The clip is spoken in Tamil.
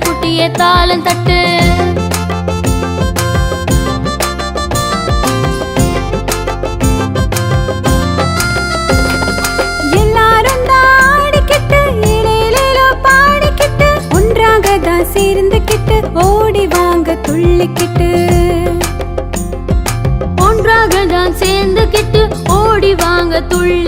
குட்டியே தாளம் தட்டு. எல்லாரும் ஆடிக்கிட்டு ஏலேலேலோ பாடிக்கிட்டு ஒன்றாக தான் சேர்ந்துக்கிட்டு ஓடி வாங்க துள்ளிக்கிட்டு. ஒன்றாக தான் சேர்ந்துக்கிட்டு ஓடி வாங்க துள்ளி